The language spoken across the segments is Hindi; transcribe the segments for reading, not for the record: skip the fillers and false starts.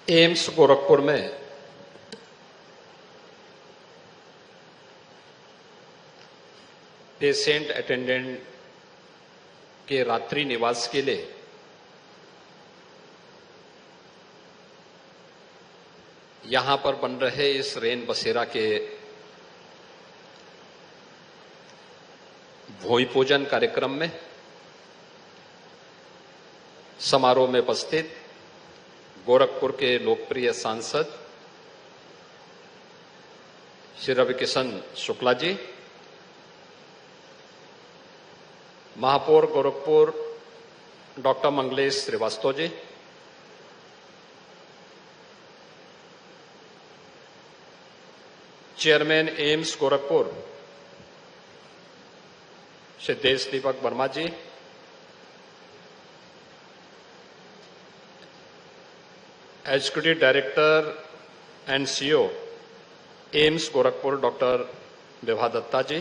एम्स गोरखपुर में पेशेंट अटेंडेंट के रात्रि निवास के लिए यहां पर बन रहे इस रेन बसेरा के भूमि पूजन कार्यक्रम में समारोह में उपस्थित गोरखपुर के लोकप्रिय सांसद श्री रविकिशन शुक्ला जी, महापौर Gorakhpur doctor Manglesh Srivastava ji, chairman AIIMS Gorakhpur Shri Desh Deepak Verma ji, executive director and CEO AIIMS Gorakhpur doctor Vibha Dutta ji,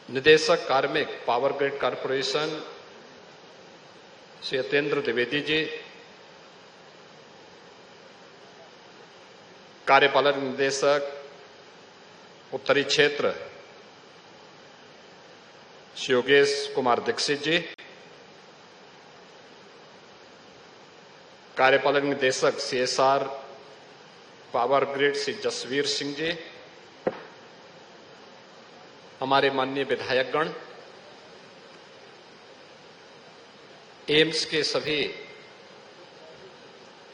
निदेशक कार्मिक power grid corporation Shri Yatendra Dwivedi ji, कार्यपालक निदेशक उत्तरी क्षेत्र श्री योगेश कुमार दीक्षित जी, कार्यपालक निदेशक CSR power grid Shri Jasveer Singh ji, हमारे माननीय विधायकगण, एम्स के सभी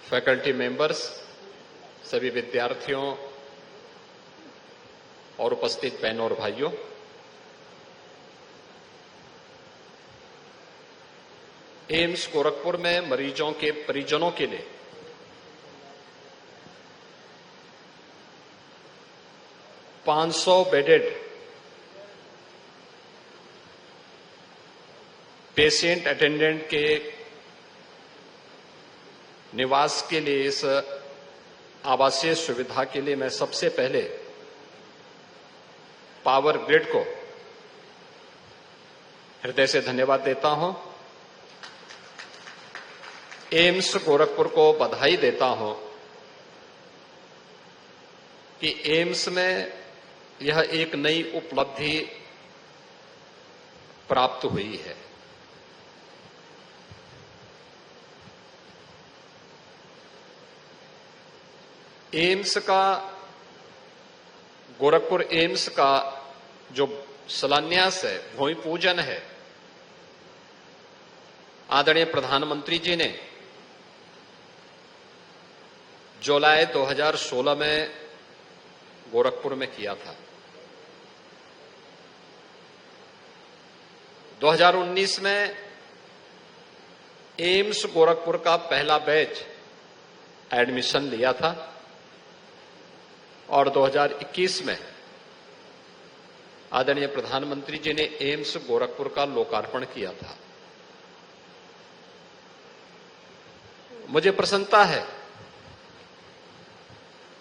फैकल्टी मेंबर्स, सभी विद्यार्थियों और उपस्थित बहनों और भाइयों, एम्स गोरखपुर में मरीजों के परिजनों के लिए $500 बेडेड पेशेंट अटेंडेंट के निवास के लिए इस आवासीय सुविधा के लिए मैं सबसे पहले पावर ग्रिड को हृदय से धन्यवाद देता हूं। एम्स गोरखपुर को बधाई देता हूं कि एम्स में यह एक नई उपलब्धि प्राप्त हुई है। एम्स का, गोरखपुर एम्स का जो शिलान्यास है, भूमि पूजन है, आदरणीय प्रधानमंत्री जी ने जुलाई 2016 में गोरखपुर में किया था। 2019 में एम्स गोरखपुर का पहला बैच एडमिशन लिया था और 2021 में आदरणीय प्रधानमंत्री जी ने एम्स गोरखपुर का लोकार्पण किया था। मुझे प्रसन्नता है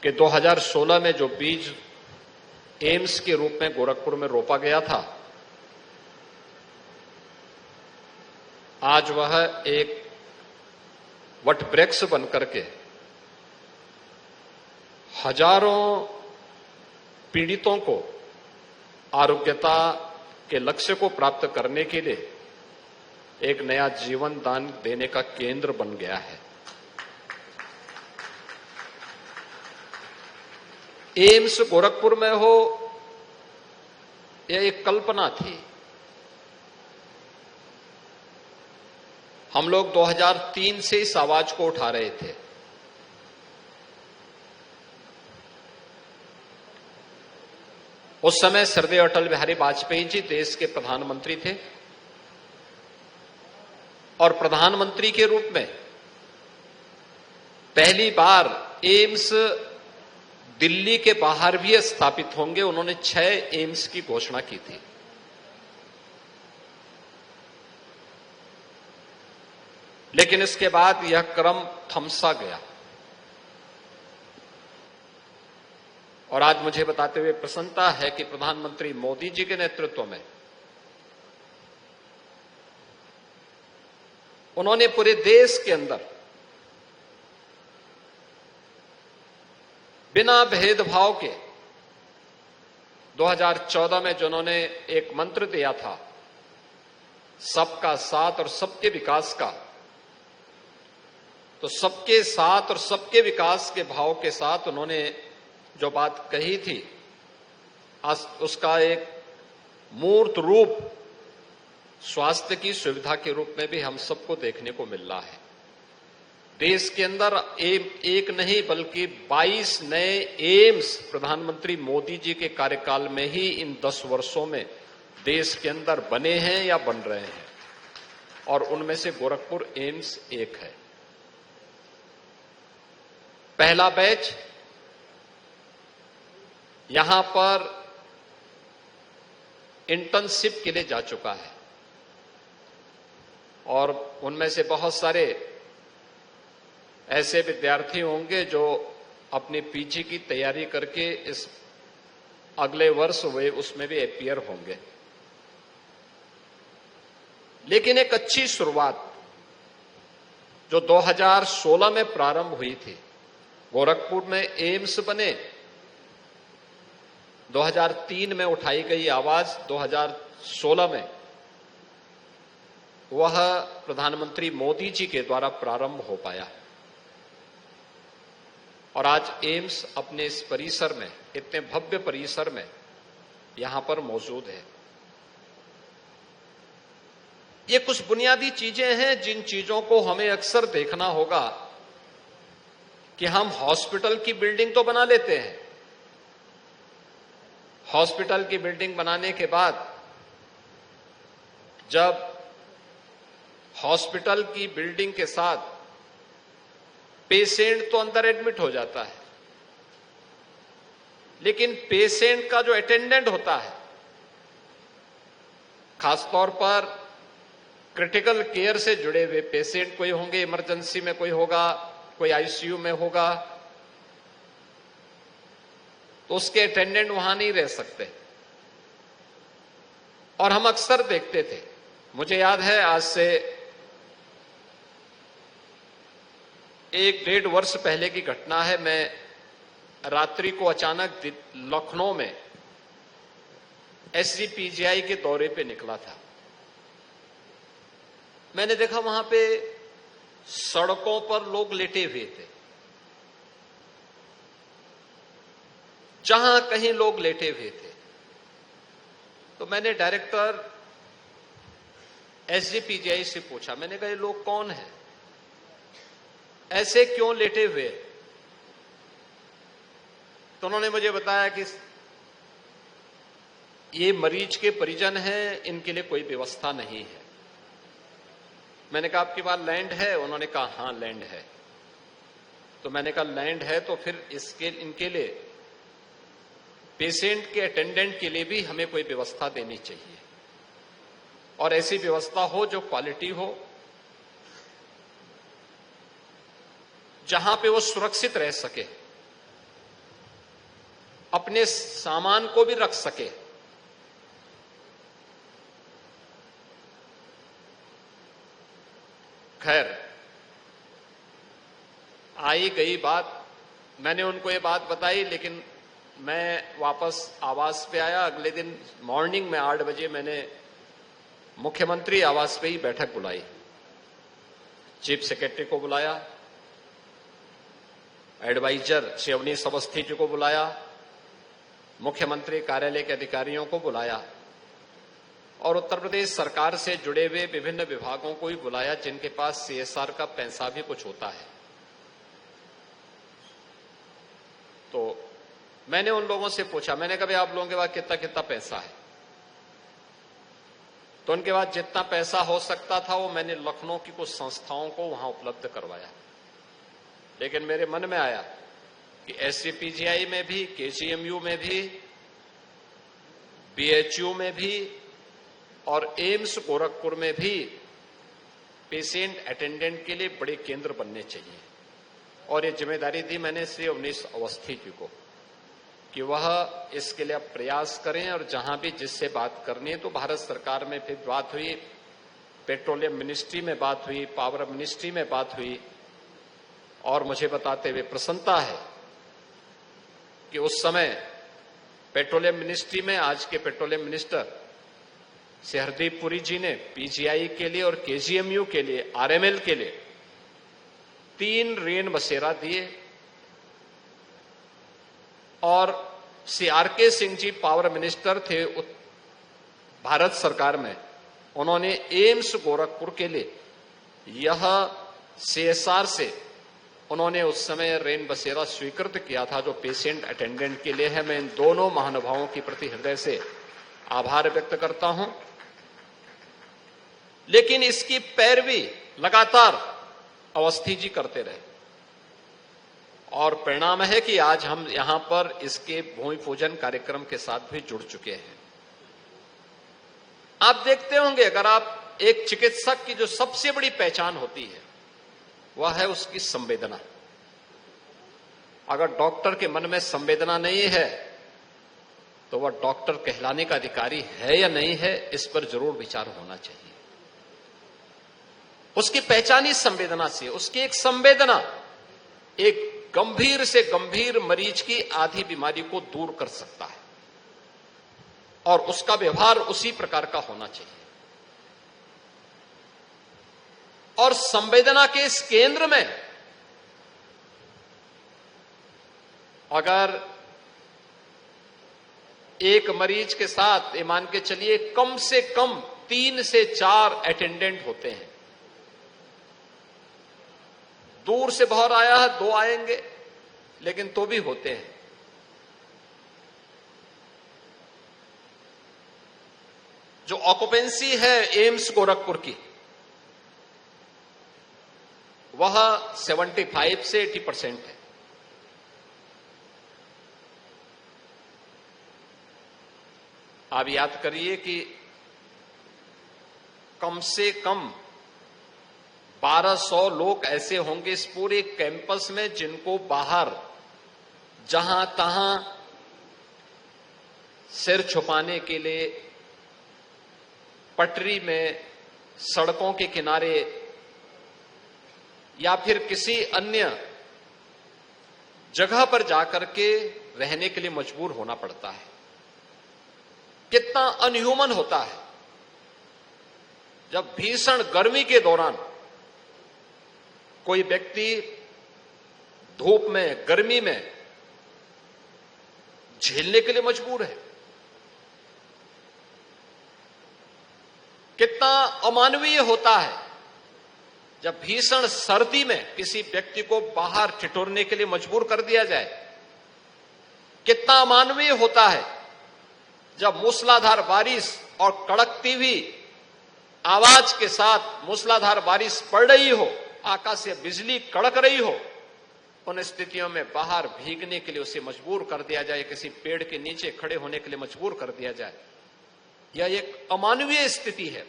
कि 2016 में जो बीज एम्स के रूप में गोरखपुर में रोपा गया था, आज वह एक वटवृक्ष बनकर के हजारों पीड़ितों को आरोग्यता के लक्ष्य को प्राप्त करने के लिए एक नया जीवन दान देने का केंद्र बन गया है। एम्स गोरखपुर में हो, यह एक कल्पना थी। हम लोग 2003 से इस आवाज को उठा रहे थे। उस समय श्रद्धेय अटल बिहारी वाजपेयी जी देश के प्रधानमंत्री थे और प्रधानमंत्री के रूप में पहली बार एम्स दिल्ली के बाहर भी स्थापित होंगे। उन्होंने 6 एम्स की घोषणा की थी। लेकिन इसके बाद यह क्रम थमसा गया और आज मुझे बताते हुए प्रसन्नता है कि प्रधानमंत्री मोदी जी के नेतृत्व में उन्होंने पूरे देश के अंदर बिना भेदभाव के 2014 में जो उन्होंने एक मंत्र दिया था, सबका साथ और सबके विकास का, तो सबके साथ और सबके विकास के भाव के साथ उन्होंने जो बात कही थी, आज उसका एक मूर्त रूप स्वास्थ्य की सुविधा के रूप में भी हम सबको देखने को मिल रहा है। देश के अंदर एक नहीं बल्कि 22 नए एम्स प्रधानमंत्री मोदी जी के कार्यकाल में ही इन 10 वर्षों में देश के अंदर बने हैं या बन रहे हैं, और उनमें से गोरखपुर एम्स एक है। पहला बैच यहां पर इंटर्नशिप के लिए जा चुका है, और उनमें से बहुत सारे ऐसे विद्यार्थी होंगे जो अपनी पीजी की तैयारी करके इस अगले वर्ष वे उसमें भी अपीयर होंगे। लेकिन एक अच्छी शुरुआत जो 2016 में प्रारंभ हुई थी, गोरखपुर में एम्स बने, 2003 में उठाई गई आवाज 2016 में वह प्रधानमंत्री मोदी जी के द्वारा प्रारंभ हो पाया, और आज एम्स अपने इस परिसर में, इतने भव्य परिसर में यहां पर मौजूद है। ये कुछ बुनियादी चीजें हैं जिन चीजों को हमें अक्सर देखना होगा कि हम हॉस्पिटल की बिल्डिंग तो बना लेते हैं, हॉस्पिटल की बिल्डिंग बनाने के बाद जब हॉस्पिटल की बिल्डिंग के साथ पेशेंट तो अंदर एडमिट हो जाता है, लेकिन पेशेंट का जो अटेंडेंट होता है, खासतौर पर क्रिटिकल केयर से जुड़े हुए पेशेंट, कोई होंगे इमरजेंसी में, कोई होगा, कोई आईसीयू में होगा, तो उसके अटेंडेंट वहां नहीं रह सकते। और हम अक्सर देखते थे, मुझे याद है आज से 1-1.5 वर्ष पहले की घटना है। मैं रात्रि को अचानक लखनऊ में एसजीपीजीआई के दौरे पे निकला था। मैंने देखा वहां पे सड़कों पर लोग लेटे हुए थे, जहां कहीं लोग लेटे हुए थे। तो मैंने डायरेक्टर एसजीपीजीआई से पूछा, मैंने कहा ये लोग कौन हैं, ऐसे क्यों लेटे हुए? तो उन्होंने मुझे बताया कि ये मरीज के परिजन हैं, इनके लिए कोई व्यवस्था नहीं है। मैंने कहा आपके पास लैंड है? उन्होंने कहा हां लैंड है। तो मैंने कहा लैंड है तो फिर इनके लिए, पेशेंट के अटेंडेंट के लिए भी हमें कोई व्यवस्था देनी चाहिए, और ऐसी व्यवस्था हो जो क्वालिटी हो, जहां पे वो सुरक्षित रह सके, अपने सामान को भी रख सके। खैर, आई गई बात, मैंने उनको ये बात बताई, लेकिन मैं वापस आवास पे आया। अगले दिन मॉर्निंग में 8 बजे मैंने मुख्यमंत्री आवास पे ही बैठक बुलाई, चीफ सेक्रेटरी को बुलाया, एडवाइजर श्री अवनीश अवस्थी जी को बुलाया, मुख्यमंत्री कार्यालय के अधिकारियों को बुलाया, और उत्तर प्रदेश सरकार से जुड़े हुए विभिन्न विभागों को भी बुलाया, जिनके पास सीएसआर का पैसा भी कुछ होता है। तो मैंने उन लोगों से पूछा, मैंने कहा आप लोगों के पास कितना कितना पैसा है? तो उनके पास जितना पैसा हो सकता था वो मैंने लखनऊ की कुछ संस्थाओं को वहां उपलब्ध करवाया। लेकिन मेरे मन में आया कि एसजीपीजीआई में भी, केजीएमयू में भी, बीएचयू में भी और एम्स गोरखपुर में भी पेशेंट अटेंडेंट के लिए बड़े केंद्र बनने चाहिए। और ये जिम्मेदारी दी मैंने श्री अवनीश अवस्थी जी को कि वह इसके लिए अब प्रयास करें, और जहां भी जिससे बात करनी है, तो भारत सरकार में फिर बात हुई पेट्रोलियम मिनिस्ट्री में बात हुई, पावर मिनिस्ट्री में बात हुई, और मुझे बताते हुए प्रसन्नता है कि उस समय पेट्रोलियम मिनिस्ट्री में आज के पेट्रोलियम मिनिस्टर श्री हरदीप पुरी जी ने पीजीआई के लिए और केजीएमयू के लिए, आरएमएल के लिए 3 रेन बसेरा दिए, और Shri R K Singh ji power minister थे भारत सरकार में, उन्होंने एम्स गोरखपुर के लिए यह सीएसआर से उन्होंने उस समय रेन बसेरा स्वीकृत किया था, जो पेशेंट अटेंडेंट के लिए है। मैं इन दोनों महानुभावों के प्रति हृदय से आभार व्यक्त करता हूं। लेकिन इसकी पैरवी लगातार अवस्थी जी करते रहे, और परिणाम है कि आज हम यहां पर इसके भूमि पूजन कार्यक्रम के साथ भी जुड़ चुके हैं। आप देखते होंगे, अगर आप एक चिकित्सक की जो सबसे बड़ी पहचान होती है वह है उसकी संवेदना। अगर डॉक्टर के मन में संवेदना नहीं है तो वह डॉक्टर कहलाने का अधिकारी है या नहीं है, इस पर जरूर विचार होना चाहिए। उसकी पहचान ही संवेदना से, उसकी एक संवेदना एक गंभीर से गंभीर मरीज की आधी बीमारी को दूर कर सकता है, और उसका व्यवहार उसी प्रकार का होना चाहिए। और संवेदना के इस केंद्र में अगर एक मरीज के साथ ये मान के चलिए कम से कम 3 से 4 अटेंडेंट होते हैं, दूर से बहुत आया है 2 आएंगे, लेकिन तो भी होते हैं, जो ऑक्यूपेंसी है एम्स गोरखपुर की वह 75 से 80% है। आप याद करिए कि कम से कम 1200 लोग ऐसे होंगे इस पूरे कैंपस में जिनको बाहर जहां तहां सिर छुपाने के लिए पटरी में, सड़कों के किनारे या फिर किसी अन्य जगह पर जाकर के रहने के लिए मजबूर होना पड़ता है। कितना अनह्यूमन होता है जब भीषण गर्मी के दौरान कोई व्यक्ति धूप में, गर्मी में झेलने के लिए मजबूर है। कितना अमानवीय होता है जब भीषण सर्दी में किसी व्यक्ति को बाहर ठिठुरने के लिए मजबूर कर दिया जाए। कितना अमानवीय होता है जब मूसलाधार बारिश और कड़कती हुई आवाज के साथ मूसलाधार बारिश पड़ रही हो, आकाश से बिजली कड़क रही हो, उन स्थितियों में बाहर भीगने के लिए उसे मजबूर कर दिया जाए, किसी पेड़ के नीचे खड़े होने के लिए मजबूर कर दिया जाए। यह एक अमानवीय स्थिति है।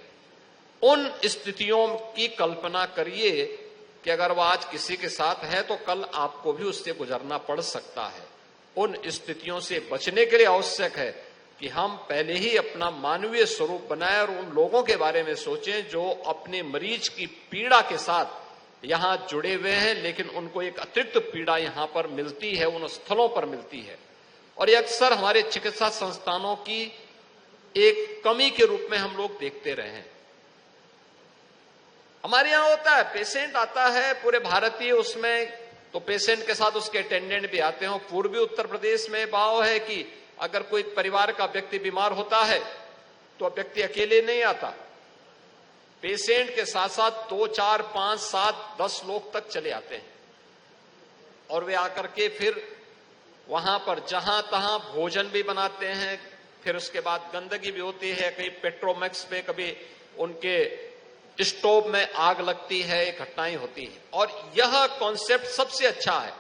उन स्थितियों की कल्पना करिए कि अगर वह आज किसी के साथ है तो कल आपको भी उससे गुजरना पड़ सकता है। उन स्थितियों से बचने के लिए आवश्यक है कि हम पहले ही अपना मानवीय स्वरूप बनाएं और उन लोगों के बारे में सोचें जो अपने मरीज की पीड़ा के साथ यहां जुड़े हुए हैं, लेकिन उनको एक अतिरिक्त पीड़ा यहां पर मिलती है, उन स्थलों पर मिलती है। और ये अक्सर हमारे चिकित्सा संस्थानों की एक कमी के रूप में हम लोग देखते रहे हैं। हमारे यहां होता है, पेशेंट आता है पूरे भारतीय, उसमें तो पेशेंट के साथ उसके अटेंडेंट भी आते हैं। पूर्वी उत्तर प्रदेश में भाव है कि अगर कोई परिवार का व्यक्ति बीमार होता है तो व्यक्ति अकेले नहीं आता, पेशेंट के साथ साथ 2, 4, 5, 7, 10 लोग तक चले आते हैं, और वे आकर के फिर वहां पर जहां तहां भोजन भी बनाते हैं। फिर उसके बाद गंदगी भी होती है, कहीं पेट्रोमैक्स पे, कभी उनके स्टोव में आग लगती है, घटनाएं होती है। और यह कॉन्सेप्ट सबसे अच्छा है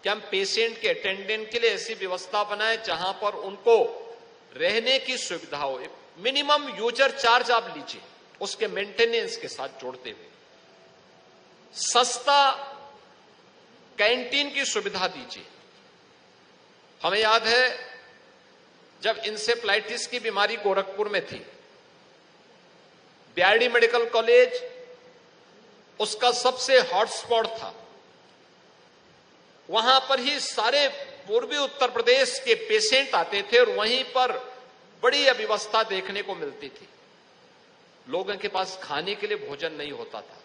कि हम पेशेंट के अटेंडेंट के लिए ऐसी व्यवस्था बनाएं जहां पर उनको रहने की सुविधा हो। मिनिमम यूजर चार्ज आप लीजिए, उसके मेंटेनेंस के साथ जोड़ते हुए सस्ता कैंटीन की सुविधा दीजिए। हमें याद है जब इंसेफ्लाइटिस की बीमारी गोरखपुर में थी, बीआरडी मेडिकल कॉलेज उसका सबसे हॉटस्पॉट था। वहां पर ही सारे पूर्वी उत्तर प्रदेश के पेशेंट आते थे और वहीं पर बड़ी अव्यवस्था देखने को मिलती थी। लोगों के पास खाने के लिए भोजन नहीं होता था।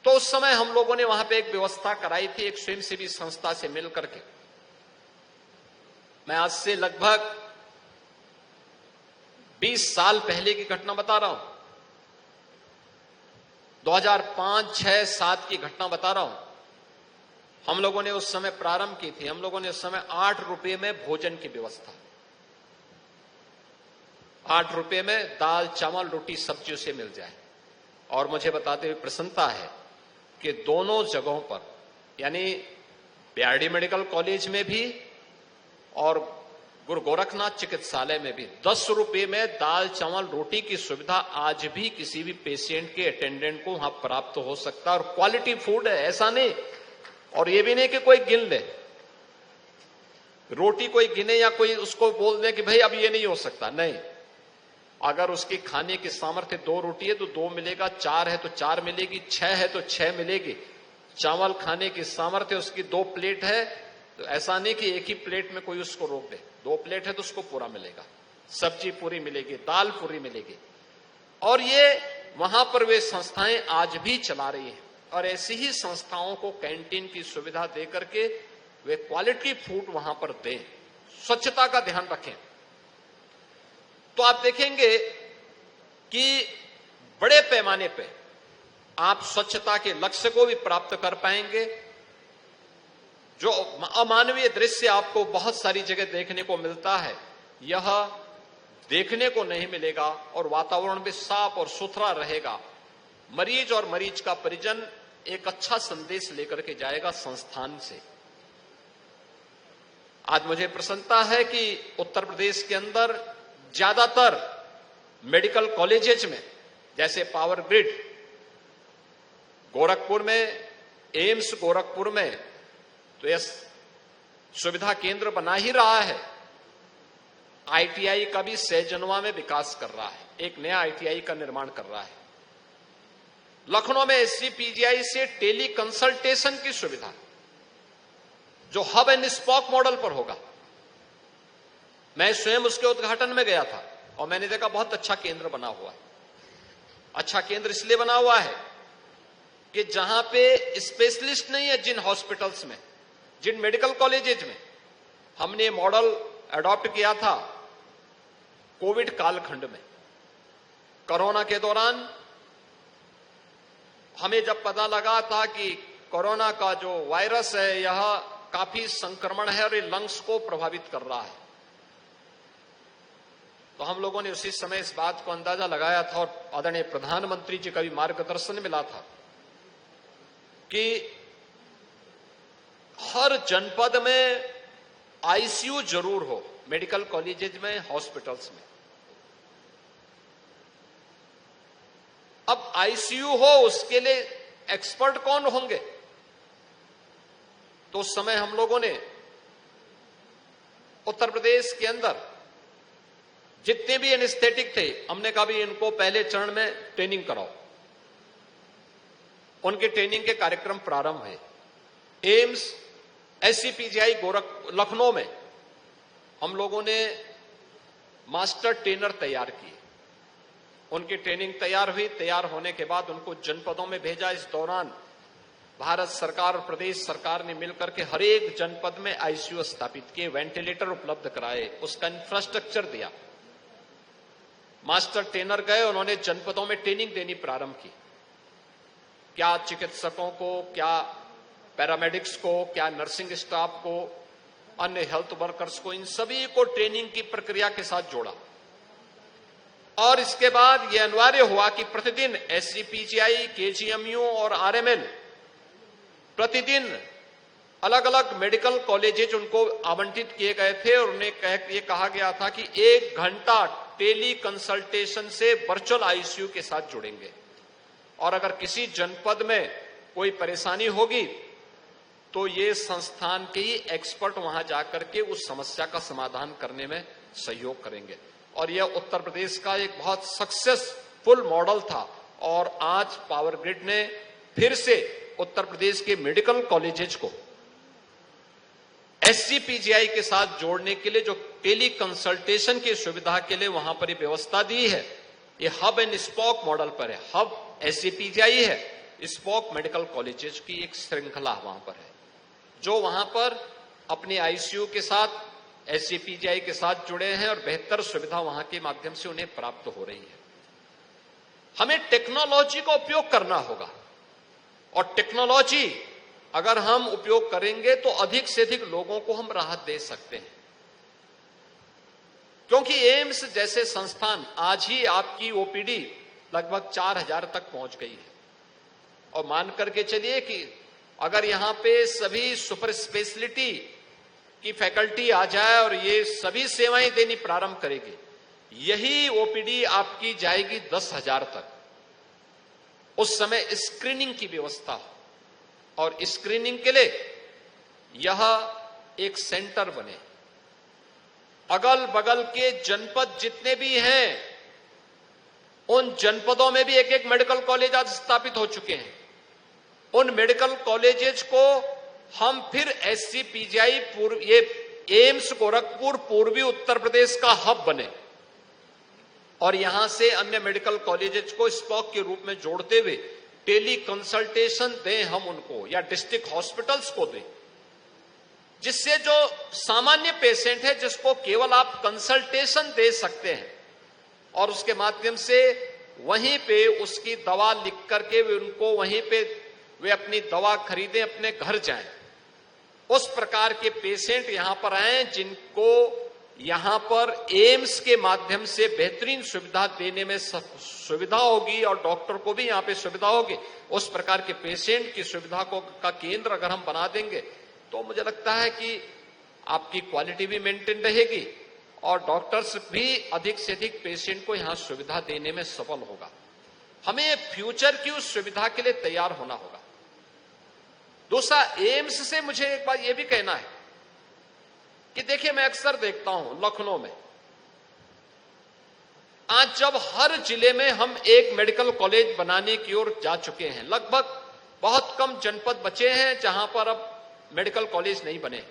तो उस समय हम लोगों ने वहां पे एक व्यवस्था कराई थी, एक स्वयंसेवी संस्था से मिलकर के। मैं आज से लगभग 20 साल पहले की घटना बता रहा हूं, 2005, 6, 7 की घटना बता रहा हूं। हम लोगों ने उस समय प्रारंभ की थी। हम लोगों ने उस समय 8 रुपए में भोजन की व्यवस्था, 8 रुपए में दाल, चावल, रोटी, सब्जियों से मिल जाए। और मुझे बताते हुए प्रसन्नता है कि दोनों जगहों पर, यानी बीआरडी मेडिकल कॉलेज में भी और गुरु गोरखनाथ चिकित्सालय में भी 10 रुपए में दाल, चावल, रोटी की सुविधा आज भी किसी भी पेशेंट के अटेंडेंट को वहां प्राप्त हो सकता है। और क्वालिटी फूड है, ऐसा नहीं। और ये भी नहीं कि कोई गिन ले, रोटी कोई गिने या कोई उसको बोल दे कि भाई अब ये नहीं हो सकता, नहीं। अगर उसकी खाने की सामर्थ्य 2 रोटी है तो 2 मिलेगा, 4 है तो 4 मिलेगी, 6 है तो 6 मिलेगी। चावल खाने की सामर्थ्य उसकी 2 प्लेट है तो ऐसा नहीं कि एक ही प्लेट में कोई उसको रोक दे, 2 प्लेट है तो उसको पूरा मिलेगा, सब्जी पूरी मिलेगी, दाल पूरी मिलेगी। और ये वहां पर वे संस्थाएं आज भी चला रही हैं। और ऐसी ही संस्थाओं को कैंटीन की सुविधा देकर के वे क्वालिटी फूड वहां पर दें, स्वच्छता का ध्यान रखें। तो आप देखेंगे कि बड़े पैमाने पे आप स्वच्छता के लक्ष्य को भी प्राप्त कर पाएंगे। जो अमानवीय दृश्य आपको बहुत सारी जगह देखने को मिलता है, यह देखने को नहीं मिलेगा। और वातावरण भी साफ और सुथरा रहेगा। मरीज और मरीज का परिजन एक अच्छा संदेश लेकर के जाएगा संस्थान से। आज मुझे प्रसन्नता है कि उत्तर प्रदेश के अंदर ज्यादातर मेडिकल कॉलेजेज में, जैसे पावर ग्रिड गोरखपुर में, एम्स गोरखपुर में, तो यह सुविधा केंद्र बना ही रहा है। आईटीआई का भी सहजनवा में विकास कर रहा है, एक नया आईटीआई का निर्माण कर रहा है। लखनऊ में एससीपीजीआई से टेली कंसल्टेशन की सुविधा, जो हब एंड स्पॉक मॉडल पर होगा। मैं स्वयं उसके उद्घाटन में गया था और मैंने देखा बहुत अच्छा केंद्र बना हुआ है। अच्छा केंद्र इसलिए बना हुआ है कि जहां पे स्पेशलिस्ट नहीं है, जिन हॉस्पिटल्स में, जिन मेडिकल कॉलेजेज में हमने मॉडल अडॉप्ट किया था कोविड कालखंड में, कोरोना के दौरान हमें जब पता लगा था कि कोरोना का जो वायरस है यह काफी संक्रमण है और ये लंग्स को प्रभावित कर रहा है, तो हम लोगों ने उसी समय इस बात को अंदाजा लगाया था और आदरणीय प्रधानमंत्री जी का भी मार्गदर्शन मिला था कि हर जनपद में आईसीयू जरूर हो, मेडिकल कॉलेजेज में, हॉस्पिटल्स में। अब आईसीयू हो, उसके लिए एक्सपर्ट कौन होंगे? तो उस समय हम लोगों ने उत्तर प्रदेश के अंदर जितने भी एनेस्थेटिक थे, हमने कहा भी इनको पहले चरण में ट्रेनिंग कराओ। उनके ट्रेनिंग के कार्यक्रम प्रारंभ है। एम्स, एससीपीजीआई लखनऊ में हम लोगों ने मास्टर ट्रेनर तैयार किए। उनकी ट्रेनिंग तैयार हुई। तैयार होने के बाद उनको जनपदों में भेजा। इस दौरान भारत सरकार और प्रदेश सरकार ने मिलकर के हर एक जनपद में आईसीयू स्थापित किए, वेंटिलेटर उपलब्ध कराए, उसका इंफ्रास्ट्रक्चर दिया। मास्टर ट्रेनर गए, उन्होंने जनपदों में ट्रेनिंग देनी प्रारंभ की। क्या चिकित्सकों को, क्या पैरामेडिक्स को, क्या नर्सिंग स्टाफ को, अन्य हेल्थ वर्कर्स को, इन सभी को ट्रेनिंग की प्रक्रिया के साथ जोड़ा। और इसके बाद यह अनिवार्य हुआ कि प्रतिदिन एससीपीजीआई, केजीएमयू और आरएमएल प्रतिदिन अलग अलग मेडिकल कॉलेजेज उनको आवंटित किए गए थे और उन्हें ये कहा गया था कि 1 घंटा टेली कंसल्टेशन से वर्चुअल आईसीयू के साथ जुड़ेंगे। और अगर किसी जनपद में कोई परेशानी होगी तो ये संस्थान के ही एक्सपर्ट वहां जाकर के उस समस्या का समाधान करने में सहयोग करेंगे। और यह उत्तर प्रदेश का एक बहुत सक्सेसफुल मॉडल था। और आज पावर ग्रिड ने फिर से उत्तर प्रदेश के मेडिकल कॉलेजेस को SCPGI के साथ जोड़ने के लिए जो टेली कंसल्टेशन की सुविधा के लिए वहां पर व्यवस्था दी है, ये हब एंड स्पोक मॉडल पर है। हब SCPGI है, स्पोक मेडिकल कॉलेजेस की एक श्रृंखला वहां पर है, जो वहां पर अपने ICU के साथ SCPGI के साथ जुड़े हैं और बेहतर सुविधा वहां के माध्यम से उन्हें प्राप्त हो रही है। हमें टेक्नोलॉजी का उपयोग करना होगा, और टेक्नोलॉजी अगर हम उपयोग करेंगे तो अधिक से अधिक लोगों को हम राहत दे सकते हैं। क्योंकि एम्स जैसे संस्थान आज ही आपकी OPD लगभग 4000 तक पहुंच गई है, और मान करके चलिए कि अगर यहां पे सभी सुपर स्पेशलिटी की फैकल्टी आ जाए और ये सभी सेवाएं देनी प्रारंभ करेगी, यही OPD आपकी जाएगी 10,000 तक। उस समय स्क्रीनिंग की व्यवस्था हो, और स्क्रीनिंग के लिए यह एक सेंटर बने। अगल बगल के जनपद जितने भी हैं, उन जनपदों में भी एक एक मेडिकल कॉलेज आज स्थापित हो चुके हैं। उन मेडिकल कॉलेजेस को हम फिर SCPGI ये एम्स गोरखपुर पूर्वी उत्तर प्रदेश का हब बने, और यहां से अन्य मेडिकल कॉलेजेस को स्पॉक के रूप में जोड़ते हुए टेली कंसल्टेशन दें हम उनको, या डिस्ट्रिक्ट हॉस्पिटल्स को दें, जिससे जो सामान्य पेशेंट है जिसको केवल आप कंसल्टेशन दे सकते हैं और उसके माध्यम से वहीं पे उसकी दवा लिख करके वे उनको वहीं पे वे अपनी दवा खरीदें, अपने घर जाएं, उस प्रकार के पेशेंट यहां पर आए जिनको यहां पर एम्स के माध्यम से बेहतरीन सुविधा देने में सुविधा होगी और डॉक्टर को भी यहां पे सुविधा होगी। उस प्रकार के पेशेंट की सुविधा को का केंद्र अगर हम बना देंगे तो मुझे लगता है कि आपकी क्वालिटी भी मेंटेन रहेगी और डॉक्टर्स भी अधिक से अधिक पेशेंट को यहां सुविधा देने में सफल होगा। हमें फ्यूचर की उस सुविधा के लिए तैयार होना होगा। दूसरा, एम्स से मुझे एक बात यह भी कहना है कि देखिए, मैं अक्सर देखता हूं लखनऊ में आज जब हर जिले में हम एक मेडिकल कॉलेज बनाने की ओर जा चुके हैं, लगभग बहुत कम जनपद बचे हैं जहां पर अब मेडिकल कॉलेज नहीं बने।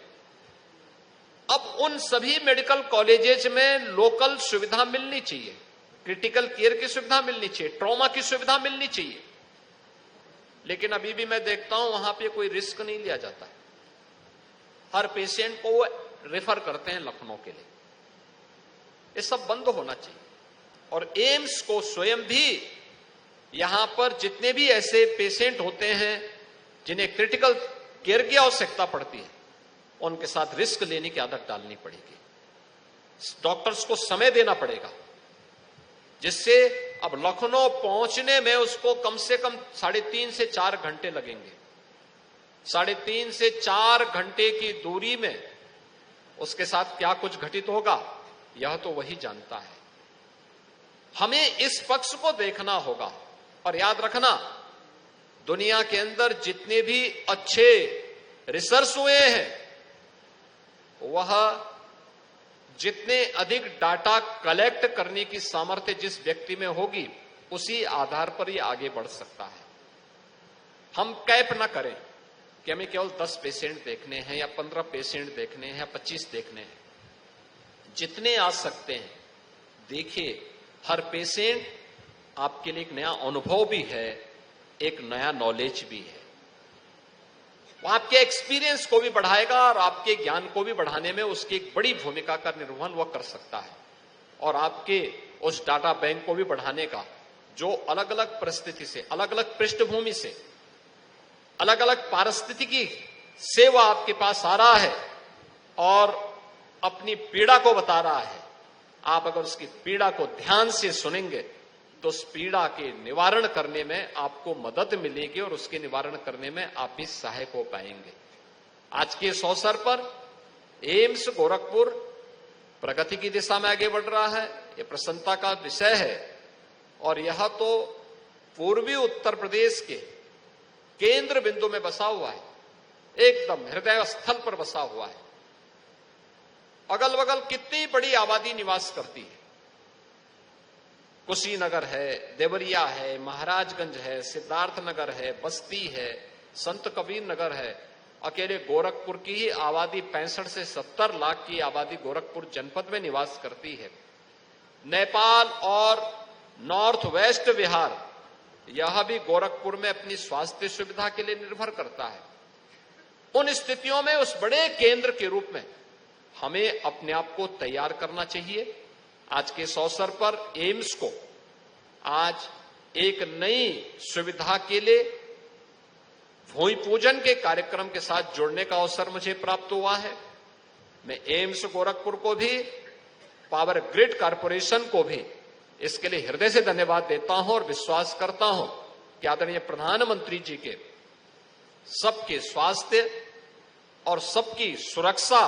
अब उन सभी मेडिकल कॉलेजेस में लोकल सुविधा मिलनी चाहिए, क्रिटिकल केयर की सुविधा मिलनी चाहिए, ट्रॉमा की सुविधा मिलनी चाहिए, लेकिन अभी भी मैं देखता हूं वहां पे कोई रिस्क नहीं लिया जाता है। हर पेशेंट को वो रेफर करते हैं लखनऊ के लिए। ये सब बंद होना चाहिए और एम्स को स्वयं भी यहां पर जितने भी ऐसे पेशेंट होते हैं जिन्हें क्रिटिकल केयर की आवश्यकता पड़ती है, उनके साथ रिस्क लेने की आदत डालनी पड़ेगी। डॉक्टर्स को समय देना पड़ेगा, जिससे अब लखनऊ पहुंचने में उसको कम से कम 3.5 से 4 घंटे लगेंगे। 3.5 से 4 घंटे की दूरी में उसके साथ क्या कुछ घटित होगा यह तो वही जानता है। हमें इस पक्ष को देखना होगा और याद रखना, दुनिया के अंदर जितने भी अच्छे रिसर्च हुए हैं वह जितने अधिक डाटा कलेक्ट करने की सामर्थ्य जिस व्यक्ति में होगी उसी आधार पर ही आगे बढ़ सकता है। हम कैप ना करें कि हमें केवल 10 पेशेंट देखने हैं या 15 पेशेंट देखने हैं या 25 देखने हैं। जितने आ सकते हैं देखिए। हर पेशेंट आपके लिए एक नया अनुभव भी है, एक नया नॉलेज भी है। वो आपके एक्सपीरियंस को भी बढ़ाएगा और आपके ज्ञान को भी बढ़ाने में उसकी एक बड़ी भूमिका का निर्वहन वह कर सकता है। और आपके उस डाटा बैंक को भी बढ़ाने का, जो अलग अलग परिस्थिति से, अलग अलग पृष्ठभूमि से, अलग अलग पारिस्थितिकी से वह आपके पास आ रहा है और अपनी पीड़ा को बता रहा है। आप अगर उसकी पीड़ा को ध्यान से सुनेंगे तो उस पीड़ा के निवारण करने में आपको मदद मिलेगी और उसके निवारण करने में आप भी सहायक हो पाएंगे। आज के इस अवसर पर एम्स गोरखपुर प्रगति की दिशा में आगे बढ़ रहा है, ये प्रसन्नता का विषय है। और यह तो पूर्वी उत्तर प्रदेश के केंद्र बिंदु में बसा हुआ है, एकदम हृदय स्थल पर बसा हुआ है। अगल बगल कितनी बड़ी आबादी निवास करती है, कुशीनगर है, देवरिया है, महाराजगंज है, सिद्धार्थनगर है, बस्ती है, संत कबीर नगर है। अकेले गोरखपुर की ही आबादी 65 से 70 लाख की आबादी गोरखपुर जनपद में निवास करती है। नेपाल और नॉर्थ वेस्ट बिहार, यह भी गोरखपुर में अपनी स्वास्थ्य सुविधा के लिए निर्भर करता है। उन स्थितियों में उस बड़े केंद्र के रूप में हमें अपने आप को तैयार करना चाहिए। आज के इस अवसर पर एम्स को आज एक नई सुविधा के लिए भूमि पूजन के कार्यक्रम के साथ जोड़ने का अवसर मुझे प्राप्त हुआ है। मैं एम्स गोरखपुर को भी, पावर ग्रिड कॉर्पोरेशन को भी इसके लिए हृदय से धन्यवाद देता हूं और विश्वास करता हूं कि आदरणीय प्रधानमंत्री जी के सबके स्वास्थ्य और सबकी सुरक्षा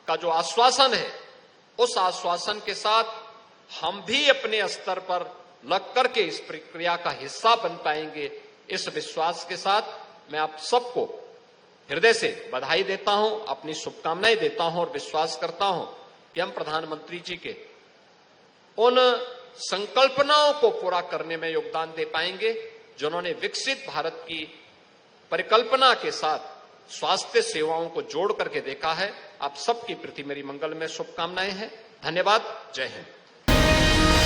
का जो आश्वासन है, उस आश्वासन के साथ हम भी अपने स्तर पर लग करके इस प्रक्रिया का हिस्सा बन पाएंगे। इस विश्वास के साथ मैं आप सबको हृदय से बधाई देता हूं, अपनी शुभकामनाएं देता हूं और विश्वास करता हूं कि हम प्रधानमंत्री जी के उन संकल्पनाओं को पूरा करने में योगदान दे पाएंगे जिन्होंने विकसित भारत की परिकल्पना के साथ स्वास्थ्य सेवाओं को जोड़ करके देखा है। आप सबके प्रति मेरी मंगलमय शुभकामनाएं हैं। धन्यवाद। जय हिंद।